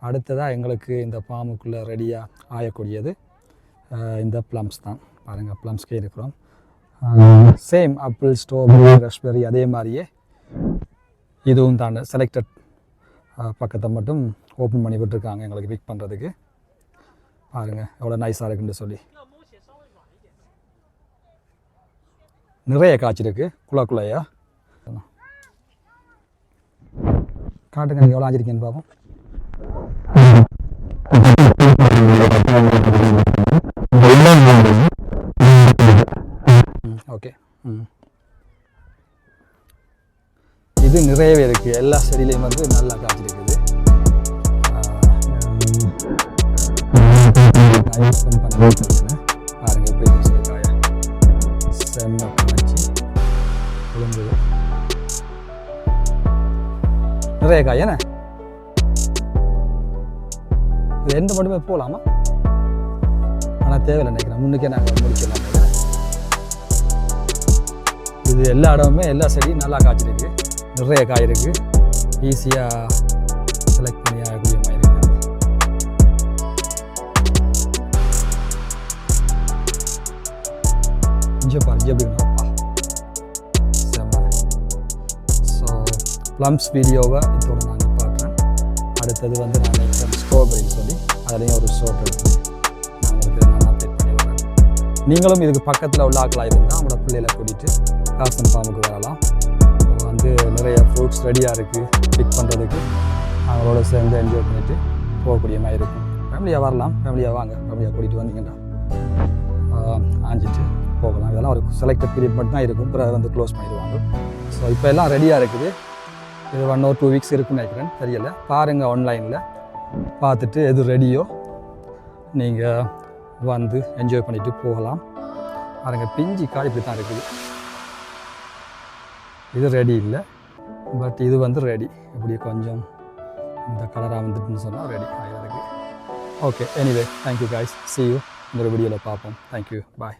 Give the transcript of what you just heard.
அடுத்ததாக எங்களுக்கு இந்த ஃபார்முக்குள்ளே ரெடியாக ஆயக்கூடியது இந்த ப்ளம்ஸ் தான். பாருங்கள், ப்ளம்ஸ்க்கே இருக்கிறோம். சேம் ஆப்பிள், ஸ்ட்ராபெரி, ரஸ்பெரி அதே மாதிரியே இதுவும் தான். செலக்டட் பக்கத்தை மட்டும் ஓப்பன் பண்ணி விட்டுருக்காங்க எங்களுக்கு பிக் பண்ணுறதுக்கு. பாருங்கள் எவ்வளோ நைஸாக இருக்குன்னு சொல்லி. நிறைய காய்ச்சிருக்கு குள்ளையா. காட்டுங்க நீங்கள் எவ்வளோ ஆஞ்சிருக்கீங்கன்னு பார்ப்போம். ஓகே, இது நிறையவே இருக்குது. எல்லா செடியிலையும் வந்து நல்லா காய்ச்சிருக்குது. பாருங்க எப்படி காயா செம்ம காய்ச்சி விழுந்தது. நிறைய காய் என்ன இது எந்த மட்டுமே போகலாமா? ஆனால் தேவையில்லை நினைக்கிறேன். முன்னுக்கே நாங்கள் முடிக்கலாம். இது எல்லா இடமுமே எல்லா செடியும் நல்லா காய்ச்சிருக்கு. நிறைய காய் இருக்குது. ஈஸியாக செலக்ட் பண்ணி ஆகக்கூடிய மாதிரி இருக்குது. இங்கே பாருங்க எப்படி இருக்குப்பா, செம்ம. ஸோ ப்ளம்ஸ் வீடியோவை இதோட நாங்கள் பார்க்குறேன். அடுத்தது வந்து நான் நெக்ஸ்ட் ஸ்ட்ராபெரின்னு சொல்லி அதுலேயும் ஒரு ஷார்ட் எடுத்து நான் உங்களுக்கு நான் அப்டேட் பண்ணி வரேன். நீங்களும் இதுக்கு பக்கத்தில் உள்ள ஆக்களாக இருந்தால் அவங்களோட பிள்ளைகளை கூட்டிகிட்டு காசன் ஃபார்முக்கு வரலாம். வந்து நிறைய ஃப்ரூட்ஸ் ரெடியாக இருக்குது பிக் பண்ணுறதுக்கு. அவங்களோட சேர்ந்து என்ஜாய் பண்ணிவிட்டு போகக்கூடிய மாதிரி இருக்கும். ஃபேமிலியாக வரலாம், ஃபேமிலியாக வாங்க, ஃபேமிலியாக கூட்டிகிட்டு வந்தீங்கன்னா ஆஞ்சிட்டு போகலாம். இதெல்லாம் ஒரு செலக்டட் பீரியட் மட்டும் தான் இருக்கும், பிறகு வந்து க்ளோஸ் பண்ணிடுவாங்க. ஸோ இப்போ எல்லாம் ரெடியாக இருக்குது. இது 1 or 2 weeks இருக்குன்னு நினைக்கிறேன், தெரியலை. பாருங்கள், ஆன்லைனில் பார்த்துட்டு எது ரெடியோ நீங்கள் வந்து என்ஜாய் பண்ணிவிட்டு போகலாம். பாருங்கள், பிஞ்சி காய் இப்படி தான் இருக்குது. இது ரெடி இல்லை, பட் இது வந்து ரெடி. இப்படி கொஞ்சம் இந்த கலராக வந்துட்டுன்னு சொன்னால் ரெடி ஆகிறதுக்கு. Okay, anyway thank you guys, see you. இந்த வீடியோவில் பார்ப்போம். தேங்க்யூ, பாய்.